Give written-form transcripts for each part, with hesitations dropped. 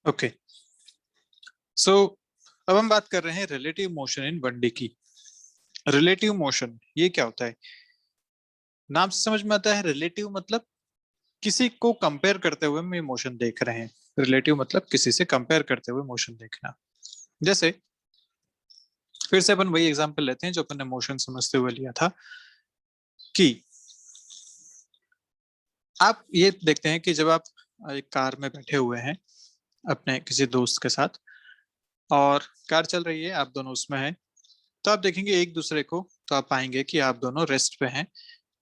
Okay, सो अब हम बात कर रहे हैं रिलेटिव मोशन इन 1D की। रिलेटिव मोशन ये क्या होता है? नाम से समझ में आता है। रिलेटिव मतलब किसी को कंपेयर करते हुए हम ये मोशन देख रहे हैं। रिलेटिव मतलब किसी से कंपेयर करते हुए मोशन देखना। जैसे फिर से अपन वही एग्जांपल लेते हैं जो अपन ने मोशन समझते हुए लिया था कि आप ये देखते हैं कि जब आप एक कार में बैठे हुए हैं अपने किसी दोस्त के साथ और कार चल रही है, आप दोनों उसमें हैं, तो आप देखेंगे एक दूसरे को, तो आप पाएंगे कि आप दोनों रेस्ट पे हैं।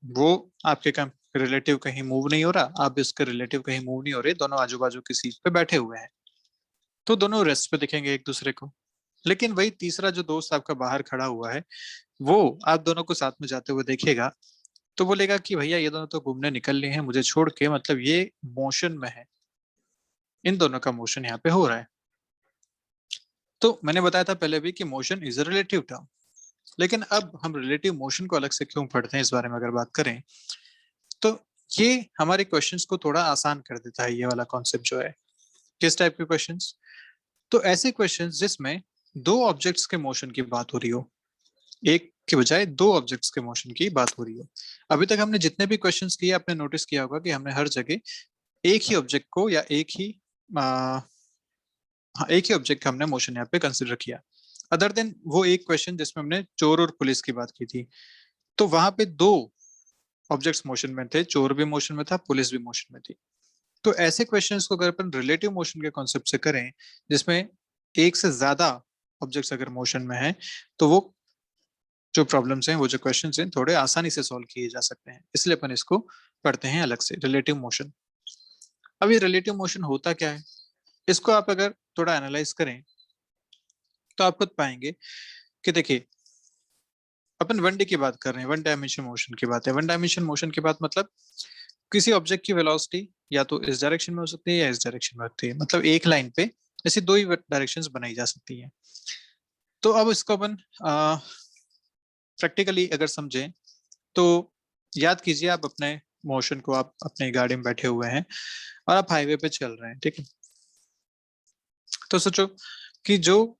वो आपके रिलेटिव कहीं मूव नहीं हो रहा, आप भी उसके रिलेटिव कहीं मूव नहीं हो रहे, दोनों आजू बाजू की सीट पे बैठे हुए हैं। तो दोनों रेस्ट पे दिखेंगे एक दूसरे को। लेकिन वही तीसरा जो दोस्त आपका बाहर खड़ा हुआ है, वो आप दोनों को साथ में जाते हुए देखेगा, तो बोलेगा कि भैया ये दोनों तो घूमने निकल लिए हैं मुझे छोड़ के, मतलब ये मोशन में है, इन दोनों का मोशन यहाँ पे हो रहा है। तो मैंने बताया था पहले भी कि motion is a relative term. लेकिन अब हम रिलेटिव मोशन को अलग से क्यों पढ़ते हैं, इस बारे में अगर बात करें तो ये हमारे क्वेश्चंस को थोड़ा आसान कर देता है। ये वाला कॉन्सेप्ट जो है, किस टाइप के क्वेश्चंस? तो ऐसे क्वेश्चंस जिसमें दो ऑब्जेक्ट्स के मोशन की बात हो रही हो, एक के बजाय दो ऑब्जेक्ट्स के मोशन की बात हो रही हो। अभी तक हमने जितने भी क्वेश्चंस किए, आपने नोटिस किया होगा कि हमने हर जगह एक ही ऑब्जेक्ट को या एक ही ऑब्जेक्ट का हमने मोशन यहाँ पे कंसिडर किया। अदर देन वो एक क्वेश्चन जिसमें हमने चोर और पुलिस की बात की थी, तो वहां पे दो ऑब्जेक्ट्स मोशन में थे, चोर भी मोशन में था, पुलिस भी मोशन में थी। तो ऐसे क्वेश्चंस को अगर अपन रिलेटिव मोशन के कॉन्सेप्ट से करें, जिसमें एक से ज्यादा ऑब्जेक्ट्स अगर मोशन में है, तो वो जो प्रॉब्लम्स हैं, वो जो क्वेश्चंस हैं, थोड़े आसानी से सॉल्व किए जा सकते हैं। इसलिए अपन इसको पढ़ते हैं अलग से, रिलेटिव मोशन। अब ये रिलेटिव मोशन होता क्या है, इसको आप अगर थोड़ा एनालाइज करें तो आप खुद पाएंगे कि देखिए, अपन 1D की बात कर रहे हैं, वन डायमेंशन मोशन की बात है। वन डायमेंशन मोशन की बात मतलब किसी ऑब्जेक्ट की वेलोसिटी या तो इस डायरेक्शन में हो सकती है या इस डायरेक्शन में होती है, मतलब एक लाइन पे ऐसी दो ही डायरेक्शंस बनाई जा सकती हैं। तो अब इसको अपन प्रैक्टिकली अगर समझें तो याद कीजिए, आप अपने मोशन को, आप अपने गाड़ी में बैठे हुए हैं और आप हाईवे पे चल रहे हैं, ठीक है? तो सोचो कि जो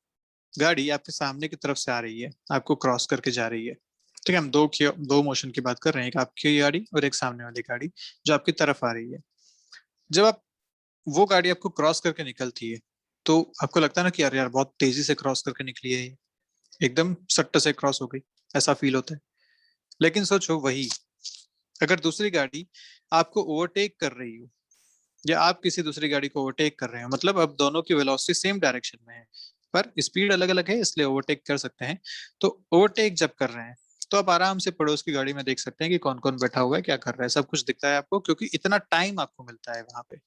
गाड़ी आपके सामने की तरफ से आ रही है, आपको क्रॉस करके जा रही है, ठीक है? हम दो मोशन की बात कर रहे हैं, एक आपकी गाड़ी और एक सामने वाली गाड़ी जो आपकी तरफ आ रही है। जब आप वो गाड़ी आपको क्रॉस करके निकलती है, तो आपको लगता है ना कि यार यार बहुत तेजी से क्रॉस करके निकली है ये, एकदम सट्ट से क्रॉस हो गई, ऐसा फील होता है। लेकिन सोचो वही अगर दूसरी गाड़ी आपको ओवरटेक कर रही हो, या आप किसी दूसरी गाड़ी को ओवरटेक कर रहे हो, मतलब अब दोनों की वेलोसिटी सेम डायरेक्शन में है पर स्पीड अलग अलग है, इसलिए ओवरटेक कर सकते हैं। तो ओवरटेक जब कर रहे हैं, तो आप आराम से पड़ोस की गाड़ी में देख सकते हैं कि कौन कौन बैठा हुआ है, क्या कर रहा है, सब कुछ दिखता है आपको, क्योंकि इतना टाइम आपको मिलता है वहां पे।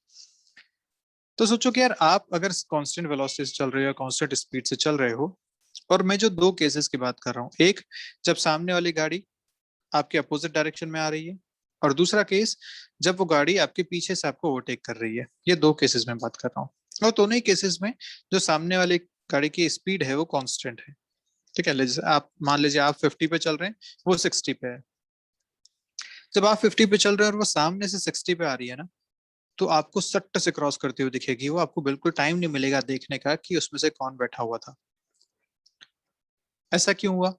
तो सोचो कि यार आप अगर कांस्टेंट वेलोसिटी से चल रहे हो या कांस्टेंट स्पीड से चल रहे हो, और मैं जो दो केसेस की बात कर रहा हूँ, एक जब सामने वाली गाड़ी आपके अपोजिट डायरेक्शन में आ रही है, और दूसरा केस जब वो गाड़ी आपके पीछे से आपको ओवरटेक कर रही है। ये दो केसेस में बात कर रहा हूँ, और दोनों ही केसेस में जो सामने वाली गाड़ी की स्पीड है वो कांस्टेंट है, ठीक है? आप मान लीजिए आप 50 पे चल रहे हैं, वो 60 पे है। जब आप 50 पे चल रहे हैं और वो सामने से 60 पे आ रही है ना, तो आपको सट्ट से क्रॉस करते हुए दिखेगी वो, आपको बिल्कुल टाइम नहीं मिलेगा देखने का कि उसमें से कौन बैठा हुआ था। ऐसा क्यों हुआ?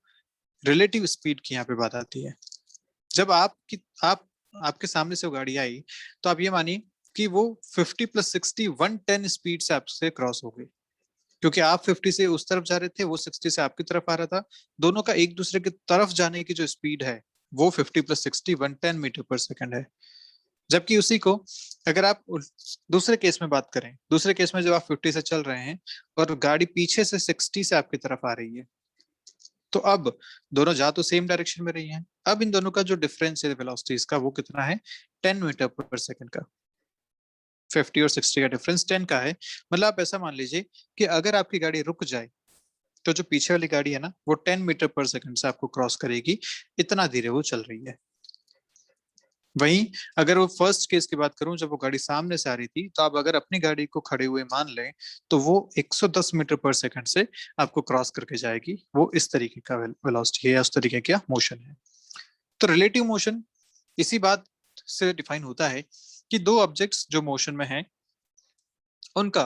रिलेटिव स्पीड की यहाँ पे बात आती है। जब आप आपके सामने से वो गाड़ी आई, तो आप ये मानिए कि वो 50 प्लस 60 110 स्पीड से आपसे क्रॉस हो गई, क्योंकि आप 50 से उस तरफ जा रहे थे, वो 60 से आपकी तरफ आ रहा था। दोनों का एक दूसरे की तरफ जाने की जो स्पीड है, वो 50 प्लस 60 110 मीटर पर सेकंड है। जबकि उसी को अगर आप दूसरे केस में बात करें, दूसरे केस में जब आप 50 से चल रहे हैं और गाड़ी पीछे से 60 से आपकी तरफ आ रही है, तो अब दोनों जा तो सेम डायरेक्शन में रही हैं, अब इन दोनों का जो डिफरेंस है वेलोसिटीज का, वो कितना है? 10 मीटर पर सेकंड का। 50 और 60 का डिफरेंस 10 का है। मतलब आप ऐसा मान लीजिए कि अगर आपकी गाड़ी रुक जाए, तो जो पीछे वाली गाड़ी है ना, वो 10 मीटर पर सेकंड से आपको क्रॉस करेगी, इतना धीरे वो चल रही है। वहीं अगर वो फर्स्ट केस की बात करूं, जब वो गाड़ी सामने से आ रही थी, तो आप अगर अपनी गाड़ी को खड़े हुए मान लें, तो वो 110 मीटर पर सेकंड से आपको क्रॉस करके जाएगी। वो इस तरीके का वेलोसिटी है या उस तरीके का मोशन है। तो रिलेटिव मोशन इसी बात से डिफाइन होता है कि दो ऑब्जेक्ट्स जो मोशन में हैं, उनका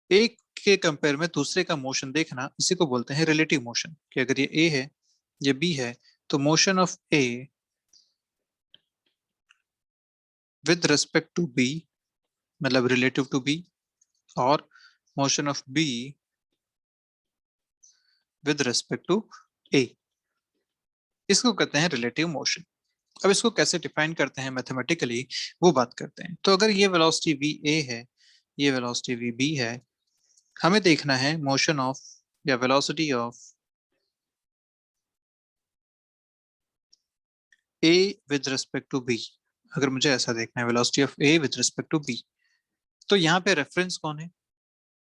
एक के कंपेयर में दूसरे का मोशन देखना, इसी को बोलते हैं रिलेटिव मोशन। कि अगर ये ए है, ये बी है, तो motion of A with respect to B, मतलब रिलेटिव टू बी, और motion of B with respect to A, इसको कहते हैं रिलेटिव मोशन। अब इसको कैसे डिफाइन करते हैं मैथमेटिकली, वो बात करते हैं। तो अगर ये वेलोसिटी वी ए है, ये वेलोसिटी वी बी है, हमें देखना है मोशन ऑफ या velocity of A with respect to B. अगर मुझे ऐसा देखना है velocity of A with respect to B, तो यहाँ पे रेफरेंस कौन है?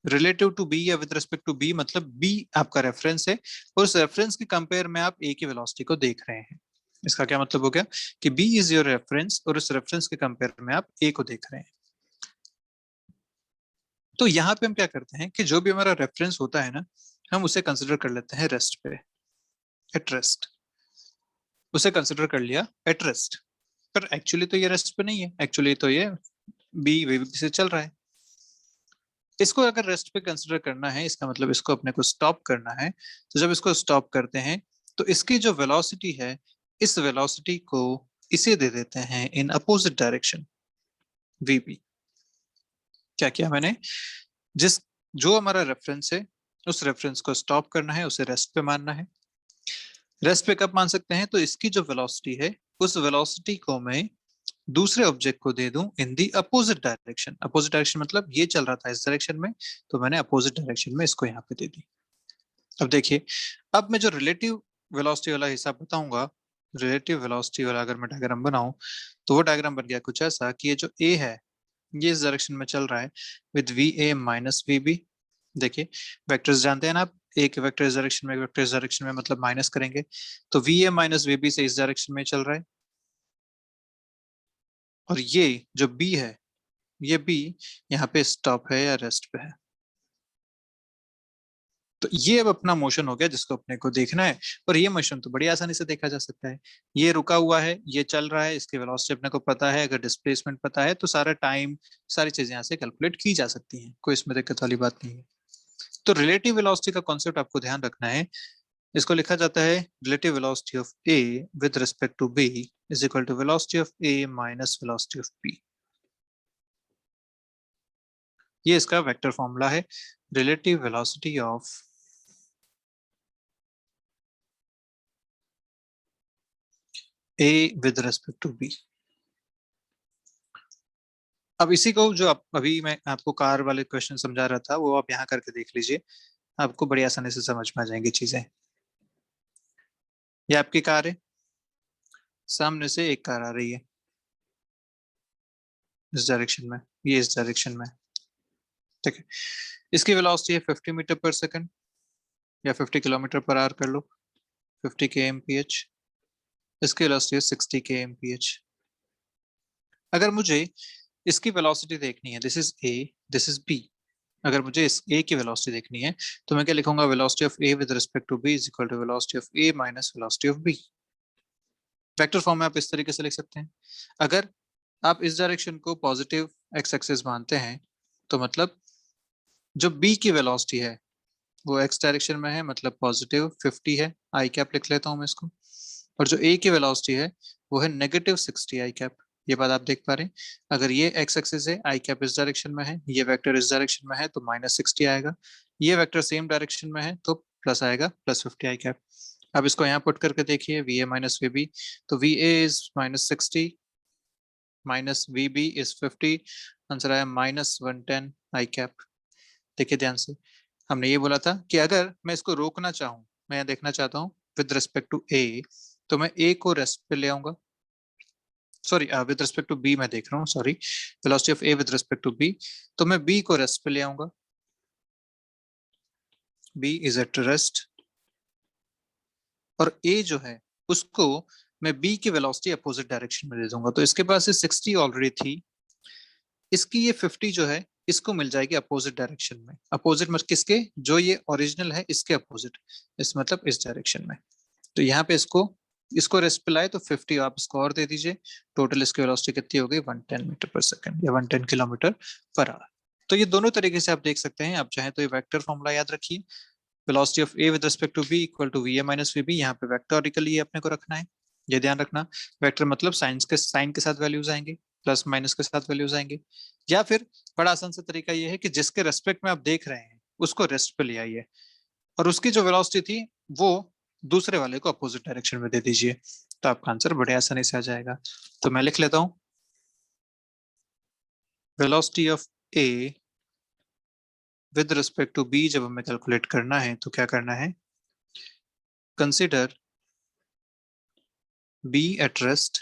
रिलेटिव टू बी या विद रिस्पेक्ट टू बी, मतलब बी आपका रेफरेंस है, और उस रेफरेंस के कंपेयर में आप ए की वेलोसिटी को देख रहे हैं। इसका क्या मतलब हो गया कि बी इज योर रेफरेंस, और उस रेफरेंस के कंपेयर में आप ए को देख रहे हैं। तो यहाँ पे हम क्या करते हैं कि जो भी हमारा रेफरेंस होता है ना, हम उसे कंसिडर कर लेते हैं रेस्ट पे, एट रेस्ट। उसे कंसिडर कर लिया एट रेस्ट, पर एक्चुअली तो ये रेस्ट पे नहीं है, एक्चुअली तो ये बी वे से चल रहा है। इसको अगर रेस्ट पे कंसिडर करना है, इसका मतलब इसको अपने को स्टॉप करना है। तो जब इसको स्टॉप करते हैं, तो इसकी जो वेलोसिटी है, इस वेलोसिटी को इसे दे देते हैं इन अपोजिट डायरेक्शन, वीबी। क्या किया मैंने? जिस जो हमारा रेफरेंस है, उस रेफरेंस को स्टॉप करना है, उसे रेस्ट पे मानना है। रेस्ट पे कब मान सकते हैं? तो इसकी जो वेलोसिटी है, उस वेलोसिटी को मैं दूसरे ऑब्जेक्ट को दे दूं in the opposite direction. Opposite direction मतलब ये चल रहा था इस डायरेक्शन में, तो मैंने अपोजिट डायरेक्शन में इसको यहाँ पे दे दी। अब देखिए, अब मैं जो रिलेटिव वेलोसिटी वाला हिसाब बताऊंगा, रिलेटिव वेलोसिटी वाला अगर मैं डायग्राम बनाऊं, तो वो डायग्राम बन गया कुछ ऐसा कि ये जो ए है, ये इस डायरेक्शन में चल रहा है with V A minus V B. देखिए, वेक्टर्स जानते हैं ना आप, एक वेक्टर इस डायरेक्शन में, एक वेक्टर इस डायरेक्शन में, मतलब माइनस करेंगे, तो V A minus V B से इस डायरेक्शन में चल रहा है। और ये जो बी है, ये बी यहाँ पे स्टॉप है या रेस्ट पे है। तो ये अब अपना मोशन हो गया जिसको अपने को देखना है। और ये मोशन तो बड़ी आसानी से देखा जा सकता है। ये रुका हुआ है, ये चल रहा है, इसकी वेलोसिटी अपने को पता है, अगर डिस्प्लेसमेंट पता है तो सारा टाइम, सारी चीजें यहाँ से कैलकुलेट की जा सकती हैं, कोई इसमें दिक्कत वाली बात नहीं है। तो रिलेटिव वेलोसिटी का कॉन्सेप्ट आपको ध्यान रखना है। इसको लिखा जाता है relative velocity of A with respect to B is equal to velocity of A minus velocity of B. ये इसका वेक्टर फॉर्मूला है, relative velocity of A with respect to B. अब इसी को जो अभी मैं आपको कार वाले क्वेश्चन समझा रहा था, वो आप यहाँ करके देख लीजिए, आपको बड़ी आसानी से समझ में आ जाएंगी चीजें। ये आपकी कार है, सामने से एक कार आ रही है इस डायरेक्शन में, ये इस डायरेक्शन में, ठीक है। इसकी वेलोसिटी है 50 मीटर पर सेकंड, या 50 किलोमीटर पर आवर कर लो, 50 kmph। इसकी वेलोसिटी है 60 kmph। अगर मुझे इसकी वेलोसिटी देखनी है, this is A, this is B, अगर मुझे इस ए की वेलोसिटी देखनी है, तो मैं क्या लिखूंगा? Velocity of A with respect to B is equal to velocity of A minus velocity of B. Vector form में आप इस तरीके से लिख सकते हैं। अगर आप इस डायरेक्शन को पॉजिटिव एक्स एक्सिस मानते हैं, तो मतलब जो बी की वेलोसिटी है वो एक्स डायरेक्शन में है, मतलब पॉजिटिव 50 है, आई कैप लिख लेता हूं मैं इसको। और जो ए की वेलोसिटी है वो है नेगेटिव 60 आई कैप। ये बात आप देख पा रहे हैं। अगर ये एक्स एक्सिस है, आई कैप इस डायरेक्शन में है, ये वेक्टर इस डायरेक्शन में है, तो -60 आएगा। ये वेक्टर सेम डायरेक्शन में है तो प्लस आएगा, +50 आई कैप। अब इसको यहाँ पुट करके देखिए, V A minus V B, तो V A is -60 minus V B is 50, answer आया -110 आई कैप। देखिए ध्यान से, हमने ये बोला था कि अगर मैं इसको रोकना चाहूँ, मैं देखना चाहता हूँ विद रिस्पेक्ट टू ए, तो मैं ए को रेस्ट पे ले आऊंगा, sorry with respect to B मैं देख रहा हूँ, sorry, velocity of A with respect to B, तो मैं बी को रेस्ट पे ले आऊंगा, बी इज एट रेस्ट। और ए जो है उसको मैं बी की वेलोसिटी अपोजिट डायरेक्शन में दे दूंगा। तो इसके पास 60 ऑलरेडी थी, इसकी ये 50 जो है इसको मिल जाएगी अपोजिट डायरेक्शन में। अपोजिट मतलब किसके? जो ये ओरिजिनल है इसके अपोजिट, इस मतलब इस डायरेक्शन में। तो यहाँ पे इसको इसको रेस्ट पे लाए तो 50 आप इसको और दे दीजिए, टोटल इसकी वेलोसिटी कितनी हो गई? 110 मीटर पर सेकंड या 110 किलोमीटर पर आवर। तो ये दोनों तरीके से आप देख सकते हैं। आप चाहे तो ये वेक्टर फॉर्मूला याद रखिए, velocity of A with respect to B equal to V A minus V B. यहाँ पे वेक्टोरिकली अपने को रखना है, ये ध्यान रखना। वेक्टर मतलब साइन के साथ वैल्यूज आएंगे, प्लस माइनस के साथ वैल्यूज आएंगे। या फिर बड़ा आसान सा तरीका ये है कि जिसके रेस्पेक्ट में आप देख रहे हैं उसको रेस्ट पे ले आइए, और उसकी जो वेलोसिटी थी वो दूसरे वाले को अपोजिट डायरेक्शन में दे दीजिए, तो आपका आंसर बड़े आसानी से आ जाएगा। तो मैं लिख लेता हूं, velocity of A with respect to B जब हमें कैलकुलेट करना है तो क्या करना है, कंसिडर बी एट रेस्ट।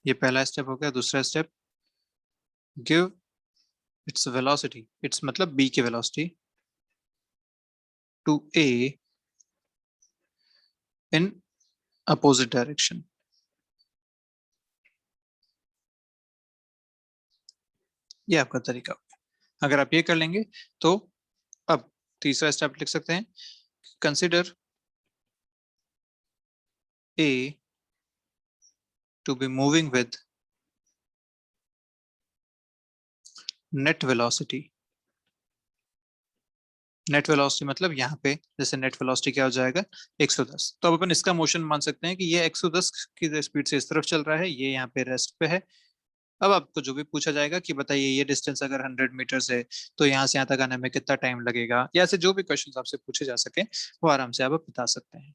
ये पहला स्टेप हो गया। दूसरा step, give its velocity, its मतलब बी की velocity, to A in opposite direction. ये आपका तरीका हो गया। अगर आप ये कर लेंगे तो अब तीसरा स्टेप लिख सकते हैं, consider A to B moving with net velocity. Net velocity मतलब यहाँ पे जैसे नेट वेलोसिटी क्या हो जाएगा, 110। तो अब अपन इसका मोशन मान सकते हैं कि ये 110 की स्पीड से इस तरफ चल रहा है, ये यहाँ पे रेस्ट पे है। अब आपको जो भी पूछा जाएगा कि बताइए ये डिस्टेंस अगर 100 मीटर है तो यहाँ से यहाँ तक आने में कितना टाइम लगेगा, या ऐसे जो भी क्वेश्चन आपसे पूछे जा सके वो आराम से आप बता सकते हैं।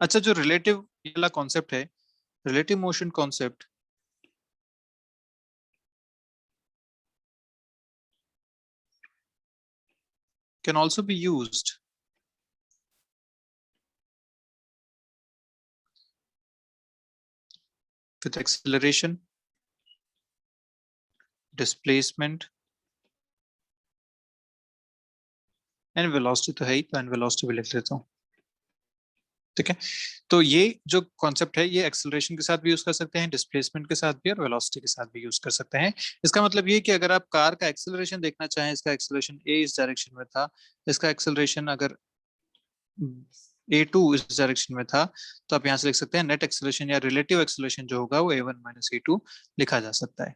अच्छा, जो रिलेटिव वाला कॉन्सेप्ट है, relative motion concept, can also be used with acceleration, displacement and velocity. तो है ही, तो एंड वेलोसिटी भी लिख लेता हूँ, ठीक है। तो ये जो कॉन्सेप्ट है ये एक्सेलरेशन के साथ भी यूज कर सकते हैं, डिस्प्लेसमेंट के साथ भी, और वेलोसिटी के साथ भी यूज कर सकते हैं। इसका मतलब ये कि अगर आप कार का एक्सेलरेशन देखना चाहें, इसका एक्सेलरेशन ए इस डायरेक्शन में था, इसका एक्सेलरेशन अगर A2 इस डायरेक्शन में था, तो आप यहाँ से लिख सकते हैं नेट एक्सेलरेशन या रिलेटिव एक्सेलरेशन जो होगा वो A1 माइनस A2 लिखा जा सकता है,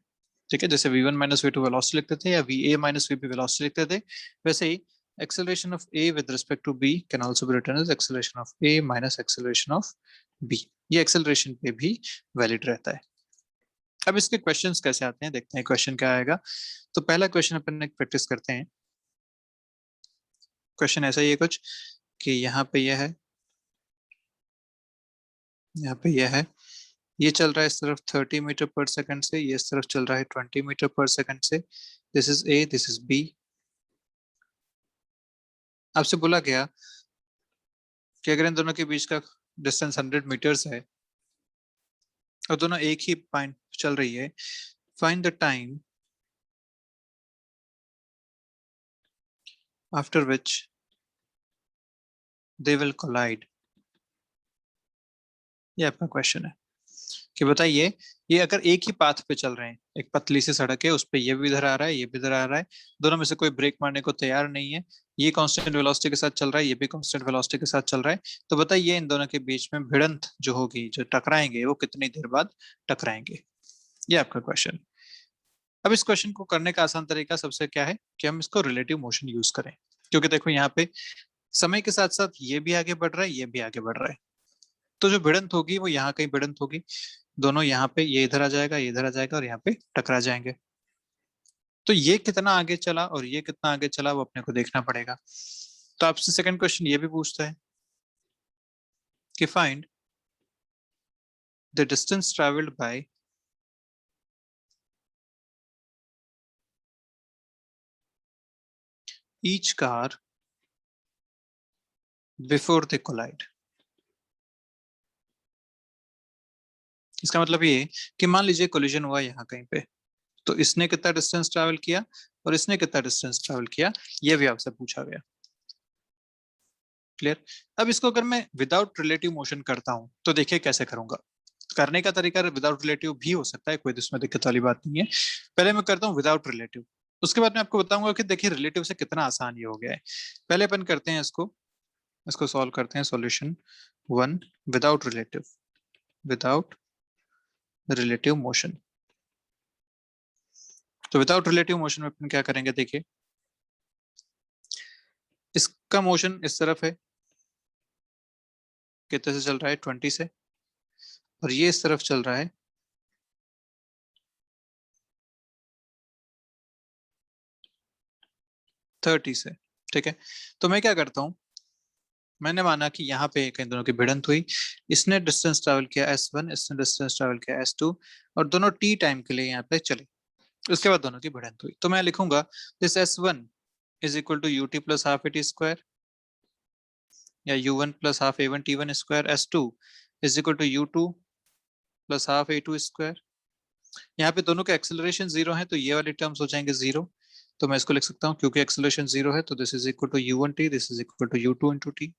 ठीक है। जैसे V1 माइनस V2 वेलोसिटी लिखते थे या VA माइनस VB वेलोसिटी लिखते थे, वैसे ही acceleration of A with respect to B can also be written as acceleration of A minus acceleration of B। ये acceleration पे भी वैलिड रहता है। अब इसके क्वेश्चंस कैसे आते हैं देखते हैं, क्वेश्चन क्या आएगा। तो पहला क्वेश्चन अपन एक प्रैक्टिस करते हैं। क्वेश्चन ऐसा ही है कुछ कि यहाँ पे यह है, यहाँ पे यह है, ये चल रहा है इस तरफ 30 मीटर पर सेकंड से, ये इस तरफ चल रहा है 20 मीटर पर सेकंड से। This is A, this is B. आपसे बोला गया कि अगर इन दोनों के बीच का डिस्टेंस 100 मीटर्स है और दोनों एक ही पॉइंट चल रही है, find the time after which they will collide. ये आपका क्वेश्चन है कि बताइए, ये अगर एक ही पाथ पे चल रहे हैं, एक पतली सी सड़क है, उस पे ये भी इधर आ रहा है, ये भी इधर आ रहा है, दोनों में से कोई ब्रेक मारने को तैयार नहीं है, ये कांस्टेंट वेलोसिटी के साथ चल रहा है, ये भी कांस्टेंट वेलोसिटी के साथ चल रहा है, तो बताइए इन दोनों के बीच में भिड़ंत जो होगी, जो टकराएंगे, वो कितनी देर बाद टकराएंगे। ये आपका क्वेश्चन। अब इस क्वेश्चन को करने का आसान तरीका सबसे क्या है कि हम इसको रिलेटिव मोशन यूज करें, क्योंकि देखो यहाँ पे समय के साथ साथ ये भी आगे बढ़ रहा है, ये भी आगे बढ़ रहा है, तो जो भिड़ंत होगी वो यहाँ कहीं भिड़ंत होगी, दोनों यहाँ पे, ये इधर आ जाएगा, ये इधर आ जाएगा, और यहाँ पे टकरा जाएंगे। तो ये कितना आगे चला और ये कितना आगे चला वो अपने को देखना पड़ेगा। तो आपसे सेकंड क्वेश्चन ये भी पूछता है कि find the distance travelled by each car before they collide. इसका मतलब ये कि मान लीजिए कोलिजन हुआ यहाँ कहीं पे, तो इसने कितना डिस्टेंस ट्रैवल किया और इसने कितना डिस्टेंस ट्रैवल किया, ये भी आपसे पूछा गया। क्लियर। अब इसको अगर मैं विदाउट रिलेटिव मोशन करता हूं तो देखिए कैसे करूंगा। करने का तरीका विदाउट रिलेटिव भी हो सकता है, कोई इसमें दिक्कत वाली बात नहीं है। पहले मैं करता हूँ विदाउट रिलेटिव, उसके बाद मैं आपको बताऊंगा कि देखिए रिलेटिव से कितना आसान ये हो गया है। पहले अपन करते हैं इसको, इसको सॉल्व करते हैं। Solution 1, without relative, without relative motion. तो विदाउट रिलेटिव मोशन में अपन क्या करेंगे, देखिए इसका मोशन इस तरफ है, कितने से चल रहा है 20 से, और ये इस तरफ चल रहा है 30 से, ठीक है। तो मैं क्या करता हूँ, मैंने माना कि यहाँ पे इन दोनों की भिड़ंत हुई, इसने डिस्टेंस ट्रैवल किया S1, इसने डिस्टेंस ट्रैवल किया S2, और दोनों t टाइम के लिए यहाँ पे चले, उसके बाद दोनों की भिड़ंत हुई। तो मैं लिखूंगा this S1 is equal to ut plus half A T square, या u1 plus half a1 t1 square, S2 is equal to u2 plus half a2 square. यहाँ पे दोनों के एक्सेलरेशन जीरो है, तो ये वाले टर्म्स हो जाएंगे जीरो, तो मैं इसको लिख सकता हूँ क्योंकि एक्सेलरेशन जीरो है, तो this is equal to u1t, this is equal to u2 into T.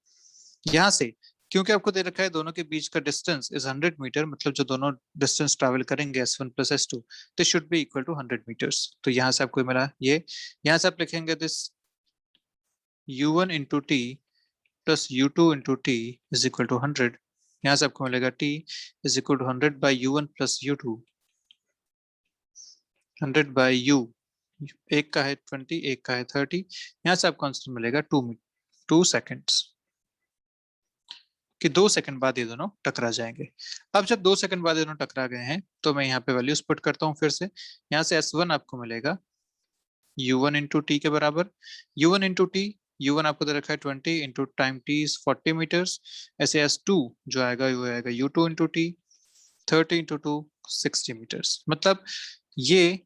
यहाँ से क्योंकि आपको दे रखा है दोनों के बीच का डिस्टेंस इज 100 मीटर, मतलब जो दोनों डिस्टेंस ट्रैवल करेंगे S1 plus S2, this should be equal to 100 metres. तो यहाँ से आपको मिला ये, यहाँ से आप लिखेंगे this u1 into T plus u2 into T is equal to 100। यहाँ से आपको मिलेगा t is equal to 100 by u1 plus u2, 100 by u, एक का है 20, एक का है 30, यहाँ से आपको आंसर मिलेगा 2 सेकेंड्स, कि 2 सेकंड बाद ये दोनों टकरा जाएंगे। अब जब 2 सेकंड बाद ये दोनों टकरा गए हैं, तो मैं यहाँ पे वैल्यूज पुट करता हूँ फिर से। यहाँ से S1 आपको मिलेगा u1 इंटू टी के बराबर, u1 इंटू टी, u1 आपको दे रखा है 20 into time t is 40 metres, ऐसे S2 जो आएगा वो आएगा u2 into T, 30 into 2 60 metres. मतलब ये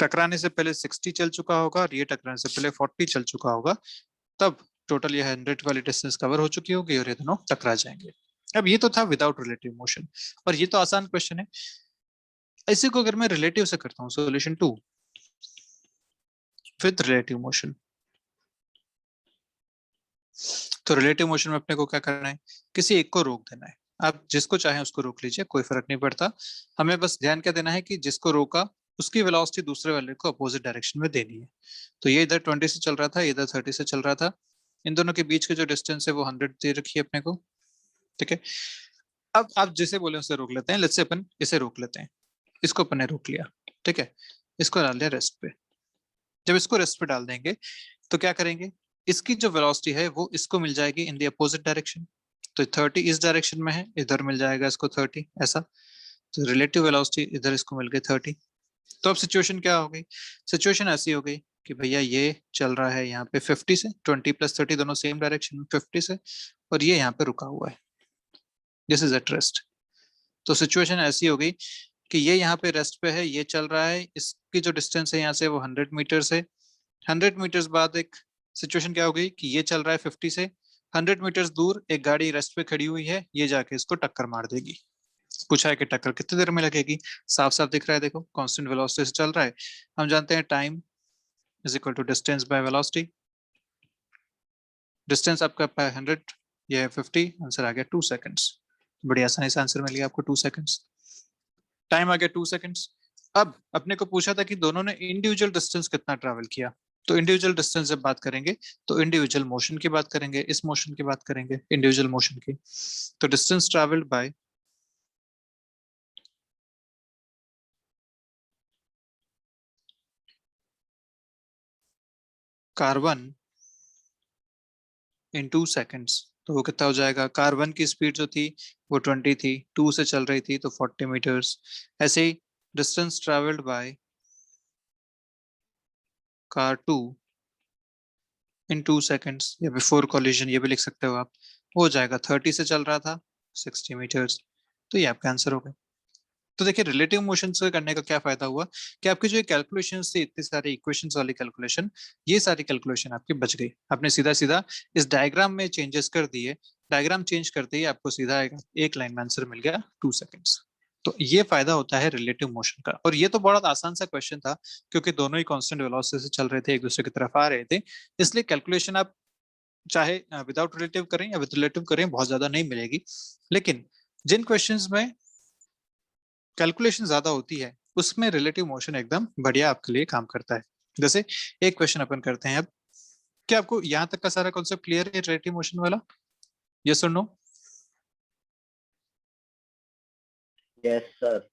टकराने से पहले 60 चल चुका होगा और ये टकराने से पहले 40 चल चुका होगा, तब टोटल ये 100 वाली डिस्टेंस कवर हो चुकी होगी और ये दोनों टकरा जाएंगे। अब ये तो था विदाउट रिलेटिव मोशन, और ये तो आसान क्वेश्चन है। इसी को अगर मैं रिलेटिव से करता हूँ, सॉल्यूशन 2 विद रिलेटिव मोशन, तो रिलेटिव मोशन में अपने को क्या करना है, किसी एक को रोक देना है। आप जिसको चाहे उसको रोक लीजिए, कोई फर्क नहीं पड़ता, हमें बस ध्यान क्या देना है कि जिसको रोका उसकी वेलोसिटी दूसरे वाले को अपोजिट डायरेक्शन में देनी है। तो ये इधर 20 से चल रहा था, इधर 30 से चल रहा था, इन दोनों के बीच के जो डिस्टेंस है वो 100 दे रखी है अपने को, ठीक है। अब आप जिसे बोले उसे रोक लेते हैं, लेट्स से अपन इसे रोक लेते हैं, इसको अपन ने रोक लिया, ठीक है, इसको डाल दिया रेस्ट पे। जब इसको रेस्ट पे डाल देंगे तो क्या करेंगे, इसकी जो वेलोसिटी है वो इसको मिल जाएगी इन द अपोजिट डायरेक्शन, तो 30 इस डायरेक्शन में है, इधर मिल जाएगा इसको 30 ऐसा, तो रिलेटिव वेलोसिटी इधर इसको मिल गई 30। तो अब सिचुएशन क्या हो गई, सिचुएशन ऐसी हो गई कि भैया ये चल रहा है यहाँ पे 50 से, 20 प्लस 30 दोनों सेम डायरेक्शन में 50 से, और ये यहाँ पे रुका हुआ है, दिस इज एट रेस्ट। तो सिचुएशन ऐसी हो गई कि ये यहाँ पे रेस्ट पे है, ये चल रहा है, इसकी जो डिस्टेंस है यहाँ से वो 100 मीटर्स है। 100 मीटर्स बाद एक सिचुएशन क्या हो गई कि ये चल रहा है 50 से, 100 मीटर्स दूर एक गाड़ी रेस्ट पे खड़ी हुई है, ये जाके इसको टक्कर मार देगी। पूछा है कि टक्कर कितनी देर में लगेगी, साफ साफ दिख रहा है, देखो कांस्टेंट वेलोसिटी से चल रहा है। हम जानते हैं time is equal to distance by velocity, distance आपका 100, ये है 50, आंसर आ गया 2 सेकंड्स। बड़ी आसानी से आंसर मिल गया आपको 2 सेकंड्स, टाइम आ गया 2 सेकंड्स। अब अपने को पूछा था कि दोनों ने इंडिविजुअल डिस्टेंस कितना ट्रैवल किया, तो इंडिविजुअल डिस्टेंस जब बात करेंगे तो इंडिविजुअल मोशन की बात करेंगे, इस मोशन की बात करेंगे इंडिविजुअल मोशन की। तो डिस्टेंस ट्रैवल्ड बाय कार1 इन 2 सेकंड्स, तो वो कितना हो जाएगा, कार1 की स्पीड जो थी वो 20 थी, 2 से चल रही थी तो 40 मीटर्स। ऐसे ही डिस्टेंस ट्रैवल्ड बाय कार2 इन 2 सेकंड्स, या बिफोर कॉलिजन ये भी लिख सकते हो आप, हो जाएगा 30 से चल रहा था 60 मीटर्स। तो ये आपका आंसर हो गया। तो देखिए रिलेटिव मोशन से करने का क्या फायदा हुआ कि आपकी जो कैलकुलेशन थी, इतनी सारी इक्वेशंस वाली कैलकुलेशन, ये सारी कैलकुलेशन आपकी बच गई, आपने सीधा सीधा इस डायग्राम में चेंजेस कर दिए, डायग्राम चेंज करते ही आपको सीधा एक लाइन में आंसर मिल गया 2 सेकंड्स। तो ये फायदा होता है रिलेटिव मोशन का, और ये तो बहुत आसान सा क्वेश्चन था क्योंकि दोनों ही कांस्टेंट वेलोसिटी से चल रहे थे, एक दूसरे की तरफ आ रहे थे, इसलिए कैलकुलेशन आप चाहे विदाउट रिलेटिव करें या विद रिलेटिव करें बहुत ज्यादा नहीं मिलेगी। लेकिन जिन क्वेश्चंस में कैलकुलेशन ज्यादा होती है उसमें रिलेटिव मोशन एकदम बढ़िया आपके लिए काम करता है। जैसे एक क्वेश्चन अपन करते हैं अब, क्या आपको यहाँ तक का सारा कॉन्सेप्ट क्लियर है रिलेटिव मोशन वाला, यस और नो? Yes sir.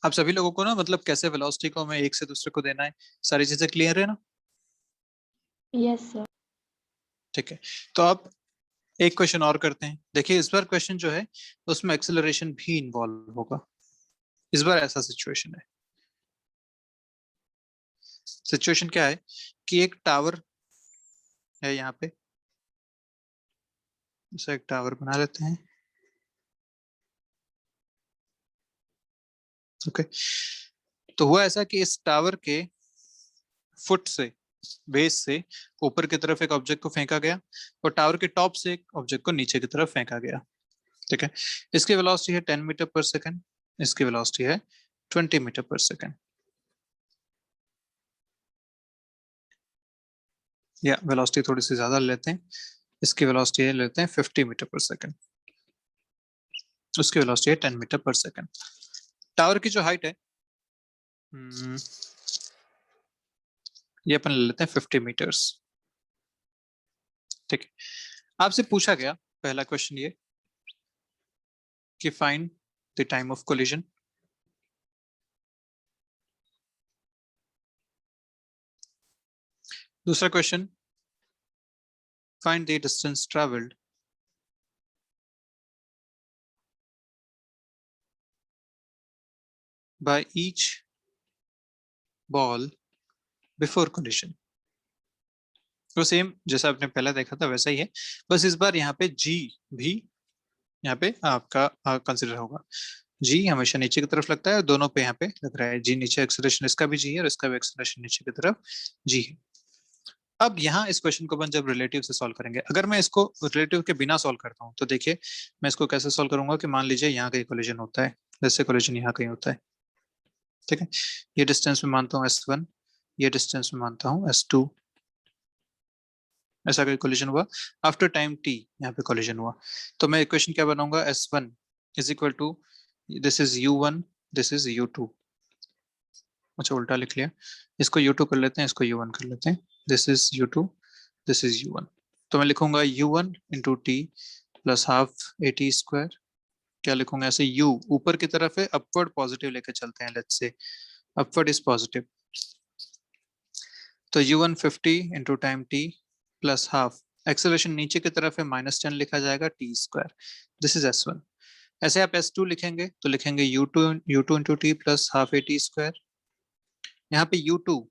आप सभी लोगों को ना मतलब कैसे वेलोसिटी को हमें एक से दूसरे को देना है, सारी चीजें क्लियर है ना? Yes sir. ठीक है, तो आप एक क्वेश्चन और करते हैं। देखिए इस बार क्वेश्चन जो है उसमें एक्सेलरेशन भी इन्वॉल्व होगा। इस बार ऐसा सिचुएशन है, सिचुएशन क्या है कि एक टावर है यहाँ पे, इसे एक टावर बना लेते हैं। ओके, तो हुआ ऐसा कि इस टावर के फुट से, बेस से ऊपर की तरफ एक ऑब्जेक्ट को फेंका गया और टावर के टॉप से एक ऑब्जेक्ट को नीचे की तरफ फेंका गया। ठीक है, इसकी वेलोसिटी है 10 मीटर पर सेकंड, इसकी वेलोसिटी है 20 मीटर पर सेकंड। या वेलोसिटी थोड़ी सी ज्यादा लेते हैं, इसकी वेलोसिटी लेते हैं 50 मीटर पर सेकंड, उसकी वेलोसिटी है 10 मीटर पर सेकंड। टावर की जो हाइट है ये अपन ले लेते हैं 50 मीटर्स। ठीक है, आपसे पूछा गया पहला क्वेश्चन ये कि find the time of collision. दूसरा question, find the distance travelled by each ball before collision. तो सेम जैसा आपने पहले देखा था वैसा ही है, बस इस बार यहाँ पे जी भी यहाँ पे आपका कंसिडर होगा। जी हमेशा नीचे की तरफ लगता है और दोनों पे यहाँ पे लग रहा है जी नीचे, एक्सेलरेशन इसका भी जी है और इसका भी एक्सेलरेशन नीचे की तरफ जी है। अब यहाँ इस क्वेश्चन को अपन जब रिलेटिव से सॉल्व करेंगे, अगर मैं इसको रिलेटिव के बिना सॉल्व करता हूँ तो देखिए मैं इसको कैसे सॉल्व करूंगा कि मान लीजिए यहाँ कहीं कोलिजन होता है, जैसे कोलिजन यहाँ कहीं होता है। ठीक है, ये डिस्टेंस में मानता हूँ S1, ये डिस्टेंस में मानता हूँ S2, ऐसा कोई कोलिजन हुआ आफ्टर टाइम t, यहाँ पे कोलिजन हुआ तो मैं इक्वेशन क्या बनाऊंगा, S1 is equal to this is U1, this is U2। अच्छा उल्टा लिख लिया, इसको U2 कर लेते हैं, इसको U1 कर लेते हैं। This is U2, this is U1। तो मैं लिखूंगा U1 into T plus half AT square. क्या लिखूंगा ऐसे, U ऊपर की तरफ है, अपवर्ड पॉजिटिव लेके चलते हैं, let's say upward is positive, तो U1 50 into time t plus half, acceleration नीचे की तरफ है -10 लिखा जाएगा t square, this is S1। ऐसे आप S2 लिखेंगे तो लिखेंगे U2 into T plus half AT square. यहाँ पे U2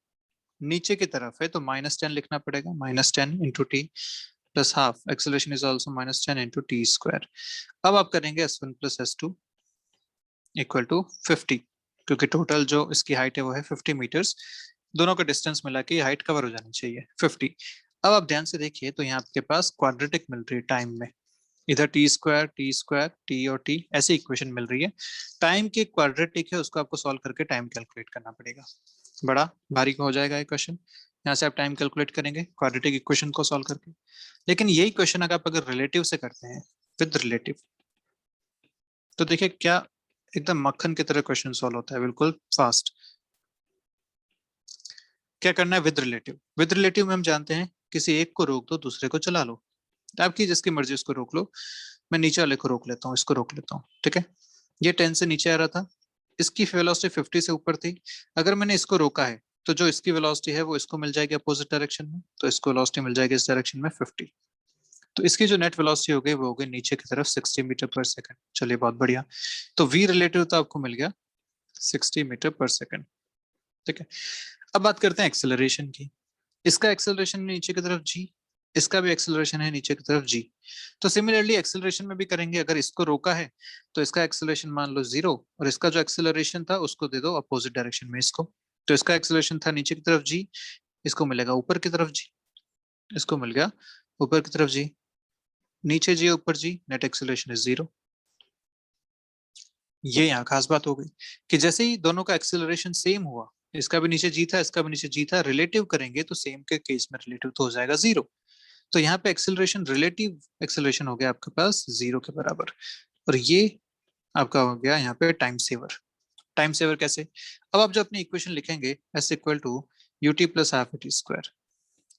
नीचे की तरफ है तो -10 लिखना पड़ेगा, -10 into T plus half, acceleration is also -10 into T square. अब आप करेंगे S1 plus S2 equal to 50, क्योंकि टोटल जो इसकी हाइट है वो है 50 मीटर्स, दोनों का डिस्टेंस मिला के हाइट कवर हो जानी चाहिए 50। अब आप ध्यान से देखिए तो यहाँ आपके पास क्वाड्रेटिक मिल रही है टाइम में, इधर टी स्क्वायर टी और टी ऐसी इक्वेशन मिल रही है। टाइम की क्वाड्रेटिक है, उसको आपको सॉल्व करके टाइम कैलकुलेट करना पड़ेगा, बड़ा भारी हो जाएगा ये क्वेश्चन। यहाँ से आप टाइम कैलकुलेट करेंगे क्वाड्रेटिक इक्वेशन को सॉल्व करके। लेकिन यही क्वेश्चन अगर आप अगर रिलेटिव से करते हैं, विद रिलेटिव, तो देखिए क्या एकदम मक्खन की तरह क्वेश्चन सॉल्व होता है, बिल्कुल फास्ट। क्या करना है विद रिलेटिव, विद रिलेटिव में हम जानते हैं किसी एक को रोक दो दूसरे को चला लो, आपकी जिसकी मर्जी उसको रोक लो। मैं नीचे वाले को रोक लेता हूँ, इसको रोक लेता हूँ। ठीक है, ये 10 से नीचे आ रहा था, इसकी वेलोसिटी 50 से ऊपर थी, अगर मैंने इसको रोका है तो जो इसकी वेलोसिटी है वो इसको मिल जाएगी अपोजिट डायरेक्शन में, तो इसको वेलोसिटी मिल जाएगी इस डायरेक्शन में 50। तो इसकी जो नेट वेलोसिटी हो गई वो हो गई नीचे की तरफ 60 मीटर पर सेकंड। चलिए बहुत बढ़िया, तो वी रिलेटिव तो आपको मिल गया 60 मीटर पर सेकंड। ठीक है, अब बात करते हैं एक्सेलरेशन की। इसका एक्सेलरेशन नीचे की तरफ जी, इसका भी एक्सेलरेशन है नीचे की तरफ जी। तो सिमिलरली एक्सेलरेशन में भी करेंगे, अगर इसको रोका है तो इसका एक्सेलरेशन मान लो 0 और इसका जो एक्सेलरेशन था उसको दे दो अपोजिट डायरेक्शन में इसको। तो इसका एक्सेलरेशन था नीचे की तरफ जी, इसको मिलेगा ऊपर की तरफ जी, इसको मिल गया ऊपर की तरफ जी, नीचे जी ऊपर जी, नेट एक्सेलरेशन इज 0। ये यहाँ खास बात हो गई कि जैसे ही दोनों का एक्सेलरेशन सेम हुआ, इसका भी नीचे जी था इसका भी नीचे जी था, रिलेटिव करेंगे तो सेम के केस में रिलेटिव तो हो जाएगा 0। तो यहाँ पे एक्सेलरेशन, रिलेटिव एक्सेलरेशन हो गया आपके पास 0 के बराबर, और ये आपका हो गया यहाँ पे टाइम सेवर। टाइम सेवर कैसे, अब आप जो अपनी इक्वेशन लिखेंगे S equal to U T plus half A T square,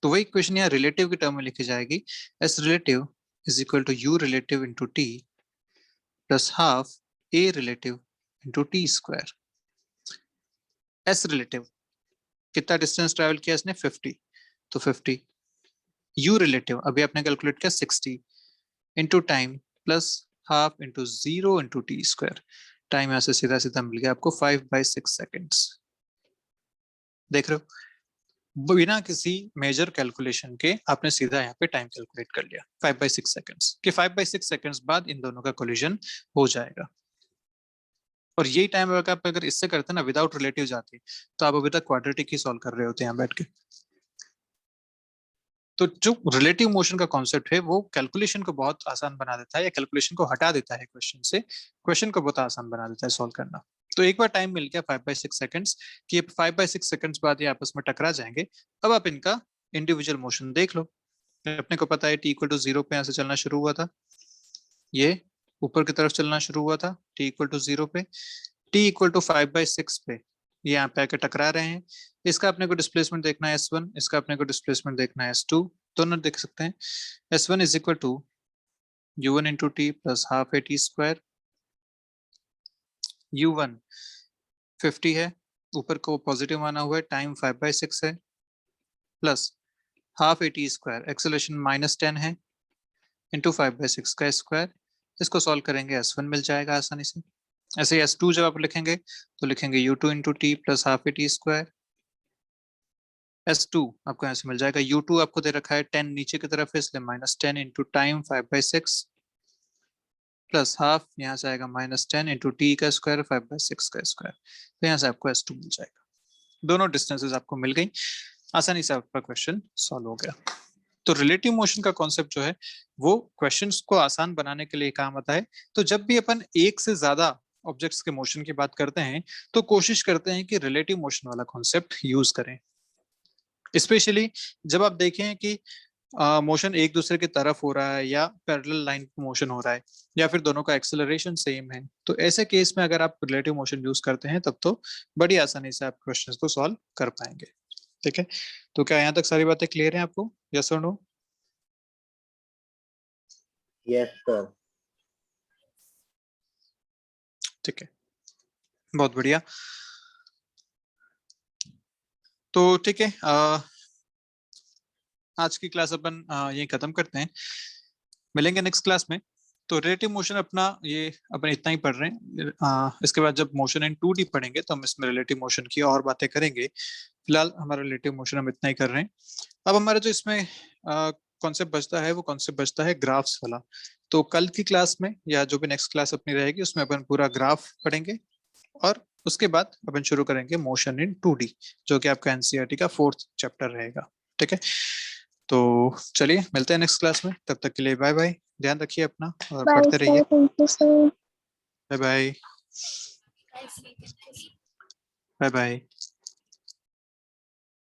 तो वही इक्वेशन यहाँ रिलेटिव की टर्म में लिखी जाएगी, S relative is equal to U relative into T plus half A relative into T square. S relative कितना distance travel किया इसने 50, तो 50 यू रिलेटिव अभी आपने कैलकुलेट किया 60 into time plus half into 0 into T square, time यहाँ से सीधा सीधा मिल गया आपको 5/6 सेकेंड्स। देख रहे हो, बिना किसी मेजर कैलकुलेशन के आपने सीधा यहाँ पे टाइम कैलकुलेट कर लिया 5/6 सेकेंड्स कि 5/6 सेकेंड्स बाद इन दोनों का कोलिजन हो जाएगा। और यही टाइम आप अगर इससे करते ना विदाउट रिलेटिव जाते तो आप अभी तक क्वाड्रेटिक ही सॉल्व कर रहे होते हैं यहाँ बैठ के। तो जो रिलेटिव मोशन का कॉन्सेप्ट है वो कैलकुलेशन को बहुत आसान बना देता है या कैलकुलेशन को हटा देता है क्वेश्चन से, क्वेश्चन को बहुत आसान बना देता है सॉल्व करना। तो एक बार टाइम मिल गया 5/6 सेकेंड्स कि 5/6 सेकेंड्स बाद ये आपस में टकरा जाएंगे। अब आप इनका इंडिविजुअल मोशन देख लो। अपने को पता है t इक्वल टू 0 पे यहाँ से चलना शुरू हुआ था, ये ऊपर की तरफ चलना शुरू हुआ था t इक्वल टू 0 पे, t इक्वल टू 5/6 पे ये यहाँ पे आके टकरा रहे हैं। इसका अपने को डिस्प्लेसमेंट देखना है S1, इसका अपने को डिस्प्लेसमेंट देखना है S2, दोनों देख सकते हैं। S1 is equal to U1 into T plus half AT square, U1 50 है, ऊपर को पॉजिटिव माना हुआ है, टाइम 5/6 है, plus half AT square, acceleration -10 है, इंटू 5/6 का स्क्वायर। इसको सॉल्व करेंगे S1 मिल जाएगा आसानी से। ऐसे S2 जब आप लिखेंगे तो लिखेंगे U2 into T plus half AT square, S2 आपको यहाँ से मिल जाएगा, U2 आपको दे रखा है 10 नीचे की तरफ है इसलिए -10 इंटू टाइम 5/6 प्लस हाफ यहाँ से आएगा -10 इंटू टी का स्क्वायर 5/6 का स्क्वायर, तो यहाँ से आपको S2 मिल जाएगा। दोनों डिस्टेंसेस आपको मिल गई, आसानी से आपका क्वेश्चन सॉल्व हो गया। तो रिलेटिव मोशन का कॉन्सेप्ट जो है वो क्वेश्चंस को आसान बनाने के लिए काम आता है। तो जब भी अपन एक से ज्यादा ऑब्जेक्ट्स के मोशन की बात करते हैं तो कोशिश करते हैं कि रिलेटिव मोशन वाला कॉन्सेप्ट यूज करें, स्पेशली जब आप देखें कि मोशन एक दूसरे की तरफ हो रहा है या पैरेलल लाइन मोशन हो रहा है या फिर दोनों का एक्सेलरेशन सेम है, तो ऐसे केस में अगर आप रिलेटिव मोशन यूज करते हैं तब तो बड़ी आसानी से आप क्वेश्चंस को सॉल्व कर पाएंगे। ठीक है, तो क्या यहाँ तक सारी बातें क्लियर हैं आपको? यस और नो? Yes sir. ठीक है, बहुत बढ़िया। तो ठीक है, आज की क्लास अपन यही खत्म करते हैं, मिलेंगे नेक्स्ट क्लास में। तो रिलेटिव मोशन अपना ये अपन इतना ही पढ़ रहे हैं, इसके बाद जब मोशन इन 2D पढ़ेंगे तो हम इसमें रिलेटिव मोशन की और बातें करेंगे। फिलहाल हमारा रिलेटिव मोशन हम इतना ही कर रहे हैं। अब हमारा जो इसमें कॉन्सेप्ट बचता है वो कॉन्सेप्ट बचता है ग्राफ्स वाला। तो कल की क्लास में या जो भी नेक्स्ट क्लास अपनी रहेगी उसमें अपन पूरा ग्राफ पढ़ेंगे और उसके बाद अपन शुरू करेंगे मोशन इन 2D, जो कि आपका NCERT का 4th चैप्टर रहेगा। ठीक है, तो चलिए मिलते हैं नेक्स्ट क्लास में, तब तक के लिए बाय बाय, ध्यान रखिए अपना और पढ़ते रहिए। Bye bye, bye bye.